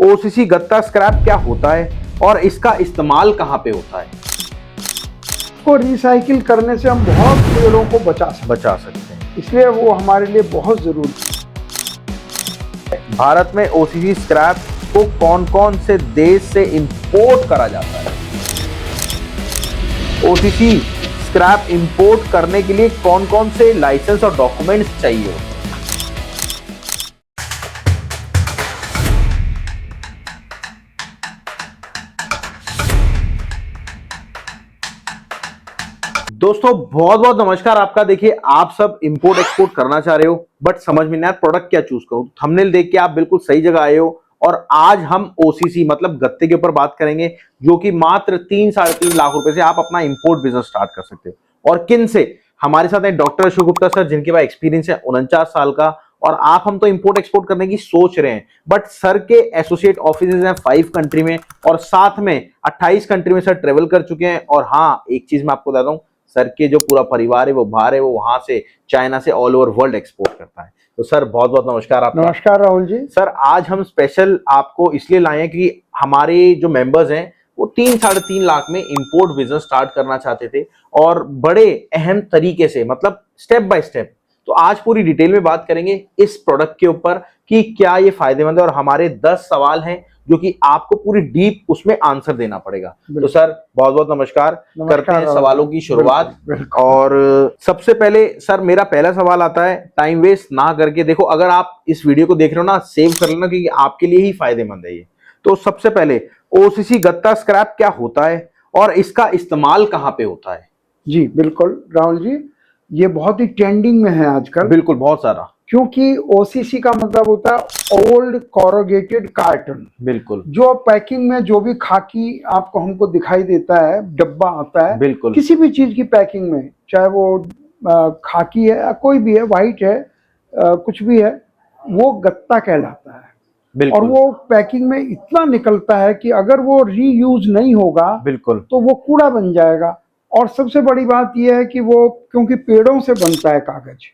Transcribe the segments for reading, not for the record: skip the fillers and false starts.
OCC गत्ता scrap क्या होता है और इसका इस्तेमाल कहाँ पे होता है? को रिसाइकिल करने से हम बहुत पेड़ों को बचा सकते हैं। इसलिए वो हमारे लिए बहुत जरूरी है। भारत में ओसीसी स्क्रैप को कौन कौन से देश से इंपोर्ट करा जाता है? ओसीसी स्क्रैप इंपोर्ट करने के लिए कौन कौन से लाइसेंस और डॉक्यूमेंट्स चाहिए? दोस्तों बहुत बहुत नमस्कार आपका। देखिए आप सब इंपोर्ट एक्सपोर्ट करना चाह रहे हो बट समझ में नहीं आया प्रोडक्ट क्या चूज करूं। थंबनेल देख के आप बिल्कुल सही जगह आए हो और आज हम ओसीसी मतलब गत्ते के ऊपर बात करेंगे जो कि मात्र 3-3.5 लाख रुपए से आप अपना इंपोर्ट बिजनेस स्टार्ट कर सकते हो। और किन से? हमारे साथ है डॉक्टर अशोक गुप्ता सर जिनके पास एक्सपीरियंस है 49 साल का। और आप हम तो इंपोर्ट एक्सपोर्ट करने की सोच रहे हैं बट सर के एसोसिएट ऑफिस हैं 5 कंट्री में और साथ में 28 कंट्री में सर ट्रेवल कर चुके हैं। और हाँ, एक चीज मैं आपको बता दूं, सर के जो पूरा परिवार है वो बाहर है, वो वहां से चाइना से ऑल ओवर वर्ल्ड एक्सपोर्ट करता है। तो सर बहुत बहुत नमस्कार आपका। नमस्कार राहुल जी। सर आज हम स्पेशल आपको इसलिए लाए हैं कि हमारे जो मेंबर्स हैं वो 3-3.5 लाख में इंपोर्ट बिजनेस स्टार्ट करना चाहते थे और बड़े अहम तरीके से मतलब स्टेप बाय स्टेप। तो आज पूरी डिटेल में बात करेंगे इस प्रोडक्ट के ऊपर कि क्या ये फायदेमंद है और हमारे 10 सवाल हैं जो कि आपको पूरी डीप उसमें आंसर देना पड़ेगा। तो सर बहुत बहुत नमस्कार करते हैं सवालों की शुरुआत। और सबसे पहले सर मेरा पहला सवाल आता है, टाइम वेस्ट ना करके देखो, अगर आप इस वीडियो को देख रहे हो ना सेव कर लेना क्योंकि आपके लिए ही फायदेमंद है ये। तो सबसे पहले ओसीसी गत्ता स्क्रैप क्या होता है और इसका इस्तेमाल कहाँ पे होता है? जी बिल्कुल राहुल जी, ये बहुत ही ट्रेंडिंग में है आजकल। बिल्कुल, बहुत सारा, क्योंकि ओसीसी का मतलब होता है ओल्ड कोरोगेटेड कार्टन। बिल्कुल जो पैकिंग में जो भी खाकी आपको हमको दिखाई देता है, डब्बा आता है बिल्कुल किसी भी चीज की पैकिंग में, चाहे वो खाकी है या कोई भी है, व्हाइट है, कुछ भी है, वो गत्ता कहलाता है। और वो पैकिंग में इतना निकलता है कि अगर वो रीयूज नहीं होगा बिल्कुल तो वो कूड़ा बन जाएगा। और सबसे बड़ी बात यह है कि वो क्योंकि पेड़ों से बनता है कागज,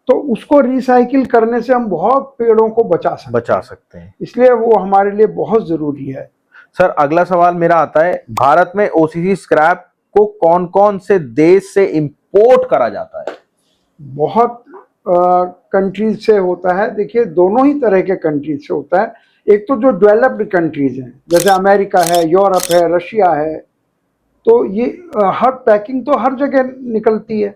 तो उसको रिसाइकिल करने से हम बहुत पेड़ों को बचा सकते हैं। इसलिए वो हमारे लिए बहुत जरूरी है। सर अगला सवाल मेरा आता है, भारत में ओसीसी स्क्रैप को कौन कौन से देश से इंपोर्ट करा जाता है? बहुत कंट्रीज से होता है। देखिए दोनों ही तरह के कंट्रीज से होता है। एक तो जो डेवलप्ड कंट्रीज हैं जैसे अमेरिका है, यूरोप है, रशिया है, तो ये हर पैकिंग तो हर जगह निकलती है,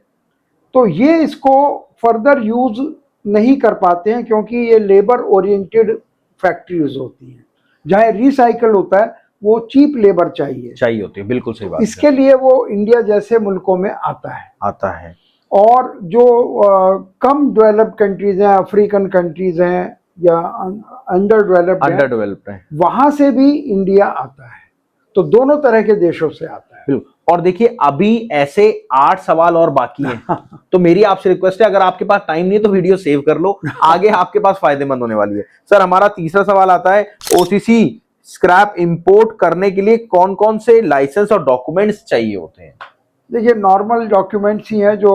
तो ये इसको फर्दर यूज नहीं कर पाते हैं क्योंकि ये लेबर ओरिएंटेड फैक्ट्रीज होती हैं। जहाँ रिसाइकल होता है वो चीप लेबर चाहिए होती है। बिल्कुल सही बात। इसके लिए वो इंडिया जैसे मुल्कों में आता है। और जो कम डेवलप्ड कंट्रीज हैं, अफ्रीकन कंट्रीज हैं या अंडर डेवलप्ड है, वहां से भी इंडिया आता है। तो दोनों तरह के देशों से आता है। बिल्कुल। और देखिए अभी ऐसे 8 सवाल और बाकी हैं तो मेरी आपसे रिक्वेस्ट है, अगर आपके पास टाइम नहीं है तो वीडियो सेव कर लो, आगे आपके पास फायदेमंद होने वाली है। सर हमारा तीसरा सवाल आता है, ओसीसी स्क्रैप इंपोर्ट करने के लिए कौन कौन से लाइसेंस और डॉक्यूमेंट्स चाहिए होते हैं? देखिए नॉर्मल डॉक्यूमेंट्स ही हैं जो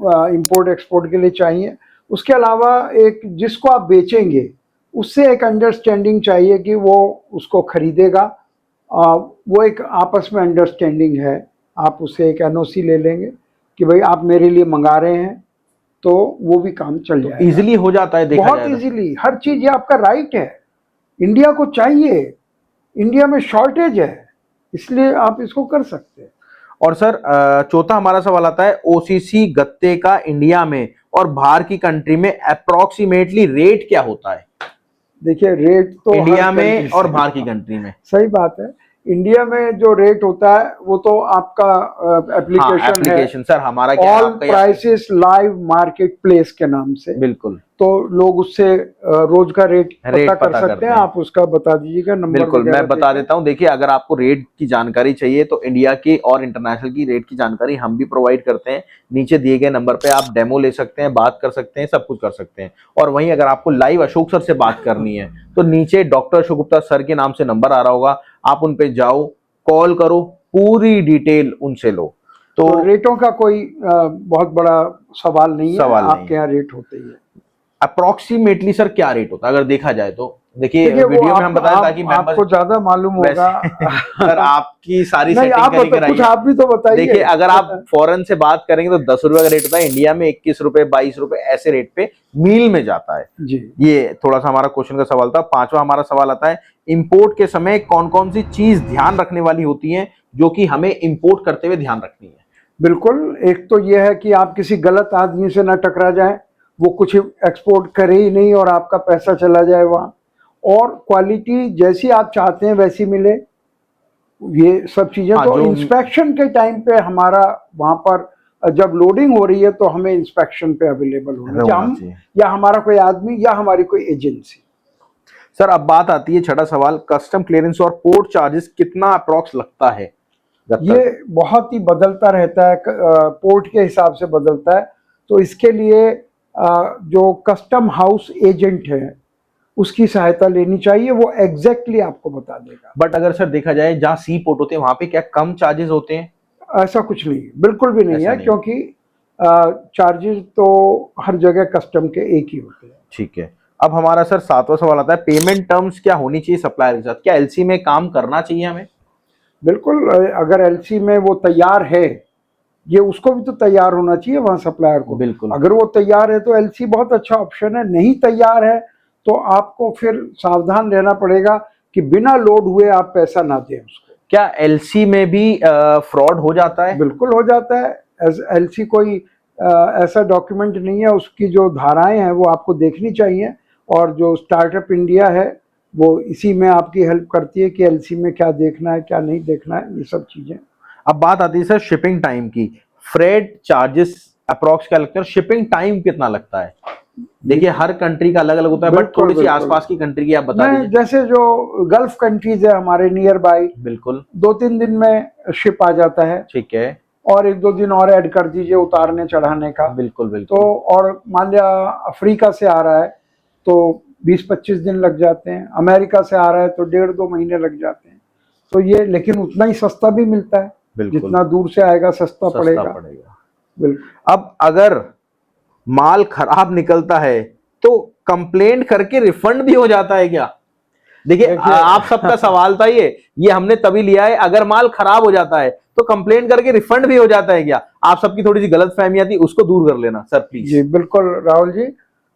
इंपोर्ट एक्सपोर्ट के लिए चाहिए। उसके अलावा एक जिसको आप बेचेंगे उससे एक अंडरस्टैंडिंग चाहिए कि वो उसको खरीदेगा। वो एक आपस में अंडरस्टैंडिंग है। आप उससे एक एनओसी ले लेंगे कि भाई आप मेरे लिए मंगा रहे हैं, तो वो भी काम चल जाएगा। इजीली हो जाता है, देखा बहुत इजीली, हर चीज, ये आपका राइट है, इंडिया को चाहिए, इंडिया में शॉर्टेज है, इसलिए आप इसको कर सकते हैं। और सर चौथा हमारा सवाल आता है, ओसीसी गत्ते का इंडिया में और बाहर की कंट्री में अप्रोक्सीमेटली रेट क्या होता है? देखिए रेट तो इंडिया में और बाहर की कंट्री में, सही बात है। इंडिया में जो रेट होता है वो तो आपका एप्लीकेशन है। सर हमारा क्या all prices live market place के नाम से। बिल्कुल, तो लोग उससे रोज का रेट पता कर सकते हैं। आप उसका बता दीजिएगा नंबर। बिल्कुल मैं बता देता हूं। देखिए अगर आपको रेट की जानकारी चाहिए तो इंडिया की और इंटरनेशनल की रेट की जानकारी हम भी प्रोवाइड करते हैं। नीचे दिए गए नंबर पे आप डेमो ले सकते हैं, बात कर सकते हैं, सब कुछ कर सकते हैं। और वहीं अगर आपको लाइव अशोक सर से बात करनी है तो नीचे डॉक्टर अशोक गुप्ता सर के नाम से नंबर आ रहा होगा, आप उन पे जाओ, कॉल करो, पूरी डिटेल उनसे लो। तो रेटों का कोई बहुत बड़ा सवाल नहीं है। आपके यहाँ रेट होते ही है। अप्रोक्सीमेटली सर क्या रेट होता है अगर देखा जाए तो? देखिए देखिए वो वीडियो में हम बताया ताकि मेंबर्स आपको ज्यादा मालूम होगा। सर आपकी सारी नहीं आप सेटिंग करी कुछ कराई आप भी तो है। बताइए। देखिए अगर आप फॉरेन से बात करेंगे तो 10 रुपए का रेट होता है, इंडिया में 21 रुपए 22 रुपए ऐसे रेट पे मील में जाता है। जी ये थोड़ा सा हमारा क्वेश्चन का सवाल था। पांचवा हमारा सवाल आता है, इंपोर्ट के समय कौन कौन सी चीज ध्यान रखने वाली होती है जो कि हमें इंपोर्ट करते हुए ध्यान रखनी है? बिल्कुल, एक तो ये है कि आप किसी गलत आदमी से ना टकरा जाएं, वो कुछ एक्सपोर्ट करे ही नहीं और आपका पैसा चला जाए वहाँ, और क्वालिटी जैसी आप चाहते हैं वैसी मिले, ये सब चीज़ें। हाँ तो जो इंस्पेक्शन के टाइम पे हमारा वहाँ पर जब लोडिंग हो रही है तो हमें इंस्पेक्शन पे अवेलेबल होना चाहिए, होना हम चाहिए। या हमारा कोई आदमी या हमारी कोई एजेंसी। सर अब बात आती है छठा सवाल, कस्टम क्लियरेंस और पोर्ट चार्जेस कितना अप्रोक्स लगता है जब ये तक? बहुत ही बदलता रहता है, पोर्ट के हिसाब से बदलता है। तो इसके लिए जो कस्टम हाउस एजेंट है उसकी सहायता लेनी चाहिए, वो एग्जैक्टली आपको बता देगा। बट अगर सर देखा जाए जहाँ सी पोर्ट होते हैं वहां पे क्या कम चार्जेस होते हैं? ऐसा कुछ नहीं, बिल्कुल भी नहीं ऐसा है, नहीं। क्योंकि चार्जेस तो हर जगह कस्टम के एक ही होते हैं। ठीक है। अब हमारा सर सातवां सवाल आता है, पेमेंट टर्म्स क्या होनी चाहिए सप्लायर के साथ? क्या एलसी में काम करना चाहिए हमें? बिल्कुल, अगर एलसी में वो तैयार है, ये उसको भी तो तैयार होना चाहिए वहाँ सप्लायर को। बिल्कुल। अगर वो तैयार है तो एलसी बहुत अच्छा ऑप्शन है, नहीं तैयार है तो आपको फिर सावधान रहना पड़ेगा कि बिना लोड हुए आप पैसा ना दें उसको। क्या एलसी में भी फ्रॉड हो जाता है? बिल्कुल हो जाता है। एलसी कोई ऐसा डॉक्यूमेंट नहीं है, उसकी जो धाराएं हैं वो आपको देखनी चाहिए, और जो स्टार्टअप इंडिया है वो इसी में आपकी हेल्प करती है कि एलसी में क्या देखना है क्या नहीं देखना है, ये सब चीज़ें। अब बात आती है सर शिपिंग टाइम की, फ्रेट चार्जेस अप्रोक्स क्या लगता है, शिपिंग टाइम कितना लगता है? देखिए हर कंट्री का अलग अलग होता है, बट बिल्कुल थोड़ी सी बिल्कुल, आसपास की कंट्री की आप बता नहीं दीजिए। जैसे जो गल्फ कंट्रीज है हमारे नियर बाई, बिल्कुल। 2-3 दिन में शिप आ जाता है, ठीक है। और 1-2 दिन और ऐड कर दीजिए उतारने चढ़ाने का। बिल्कुल तो बिल्कुल। और मान लिया अफ्रीका से आ रहा है तो 20-25 दिन लग जाते हैं, अमेरिका से आ रहा है तो 1.5-2 महीने लग जाते हैं। तो ये लेकिन उतना ही सस्ता भी मिलता है, बिल्कुल जितना दूर से आएगा सस्ता पड़ेगा। बिल्कुल। अब अगर माल खराब निकलता है तो कंप्लेंट करके रिफंड भी हो जाता है क्या? देखिए आप सबका सवाल था ये हमने तभी लिया है, अगर माल खराब हो जाता है तो कंप्लेंट करके रिफंड भी हो जाता है क्या? आप सबकी थोड़ी सी गलत फहमियां थी, उसको दूर कर लेना सर प्लीज। जी बिल्कुल राहुल जी,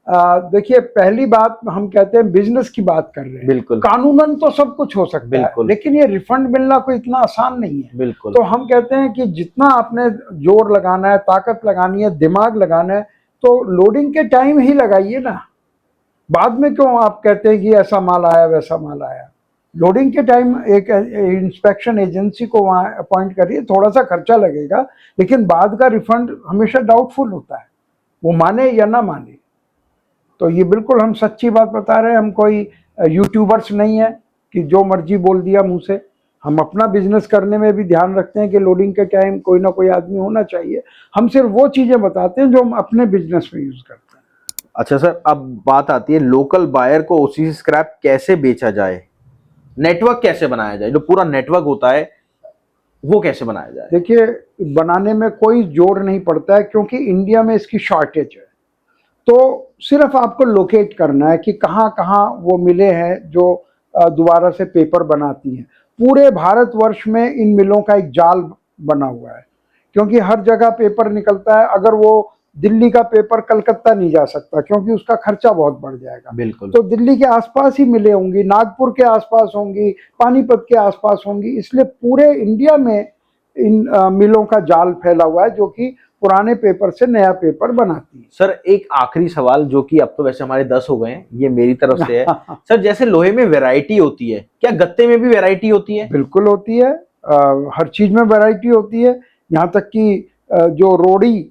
देखिए पहली बात हम कहते हैं बिजनेस की बात कर रहे हैं। बिल्कुल। कानूनन तो सब कुछ हो सकता है, बिल्कुल। लेकिन ये रिफंड मिलना कोई इतना आसान नहीं है। बिल्कुल। तो हम कहते हैं कि जितना आपने जोर लगाना है, ताकत लगानी है, दिमाग लगाना है, तो लोडिंग के टाइम ही लगाइए ना। बाद में क्यों आप कहते हैं कि ऐसा माल आया वैसा माल आया? लोडिंग के टाइम एक इंस्पेक्शन एजेंसी को वहाँ अपॉइंट करिए, थोड़ा सा खर्चा लगेगा, लेकिन बाद का रिफंड हमेशा डाउटफुल होता है, वो माने या ना माने। तो ये बिल्कुल हम सच्ची बात बता रहे हैं, हम कोई यूट्यूबर्स नहीं है कि जो मर्जी बोल दिया मुंह से। हम अपना बिजनेस करने में भी ध्यान रखते हैं कि लोडिंग के टाइम कोई ना कोई आदमी होना चाहिए। हम सिर्फ वो चीज़ें बताते हैं जो हम अपने बिजनेस में यूज़ करते हैं। अच्छा सर, अब बात आती है लोकल बायर को ओसीसी स्क्रैप कैसे बेचा जाए, नेटवर्क कैसे बनाया जाए, जो पूरा नेटवर्क होता है वो कैसे बनाया जाए? देखिए बनाने में कोई जोर नहीं पड़ता है, क्योंकि इंडिया में इसकी शॉर्टेज है। तो सिर्फ आपको लोकेट करना है कि कहाँ कहाँ वो मिले हैं जो दोबारा से पेपर बनाती हैं। पूरे भारतवर्ष में इन मिलों का एक जाल बना हुआ है, क्योंकि हर जगह पेपर निकलता है। अगर वो दिल्ली का पेपर कलकत्ता नहीं जा सकता, क्योंकि उसका खर्चा बहुत बढ़ जाएगा। बिल्कुल। तो दिल्ली के आसपास ही मिलें होंगी, नागपुर के आसपास होंगी, पानीपत के आसपास होंगी, इसलिए पूरे इंडिया में इन मिलों का जाल फैला हुआ है जो कि पुराने पेपर से नया पेपर बनाती है। सर एक आखिरी सवाल, जो कि अब तो वैसे हमारे 10 हो गए हैं, ये मेरी तरफ से है। सर जैसे लोहे में वैरायटी होती है, क्या गत्ते में भी वैरायटी होती है? बिल्कुल होती है, हर चीज में वैरायटी होती है। यहाँ तक कि जो रोड़ी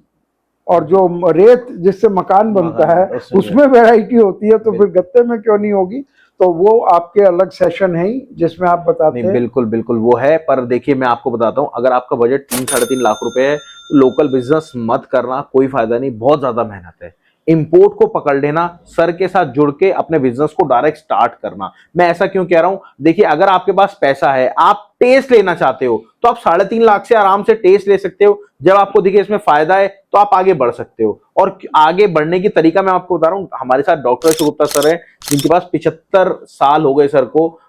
और जो रेत जिससे मकान बनता है उसमें वैरायटी होती है, तो फिर गत्ते में क्यों नहीं होगी? तो वो आपके अलग सेशन है ही जिसमें आप बताते हैं। बिल्कुल बिल्कुल वो है, पर देखिए मैं आपको बताता हूँ, अगर आपका बजट 3-3.5 लाख रुपए है तो लोकल बिजनेस मत करना, कोई फायदा नहीं, बहुत ज्यादा मेहनत है। इंपोर्ट को पकड़ लेना, सर के साथ जुड़ के अपने बिजनेस को डायरेक्ट स्टार्ट करना। मैं ऐसा क्यों कह रहा हूं, देखिए अगर आपके पास पैसा है, आप टेस्ट लेना चाहते हो, तो आप 3.5 लाख से आराम से टेस्ट ले सकते हो। जब आपको दिखे इसमें फायदा है तो आप आगे बढ़ सकते हो। और आगे बढ़ने की तरीका मैं आपको बता रहा हूं। हमारे साथ डॉक्टर अशोक गुप्ता सर है, जिनके पास 75 साल हो गए सर को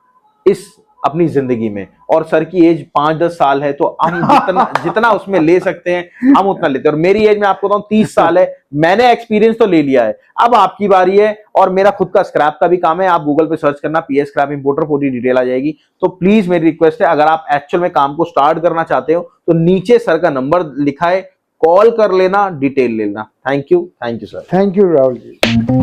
इस अपनी जिंदगी में, और सर की एज 5-10 साल है, तो हम जितना उसमें ले सकते हैं हम उतना लेते हैं। और मेरी एज में आपको बताऊं 30 साल है, मैंने एक्सपीरियंस तो ले लिया है, अब आपकी बारी है। और मेरा खुद का स्क्रैप का भी काम है, आप गूगल पे सर्च करना पीएस स्क्रैप इंपोर्टर, पूरी डिटेल आ जाएगी। तो प्लीज मेरी रिक्वेस्ट है, अगर आप एक्चुअल में काम को स्टार्ट करना चाहते हो तो नीचे सर का नंबर लिखा है, कॉल कर लेना, डिटेल लेना। Thank you sir. Thank you Rahul ji.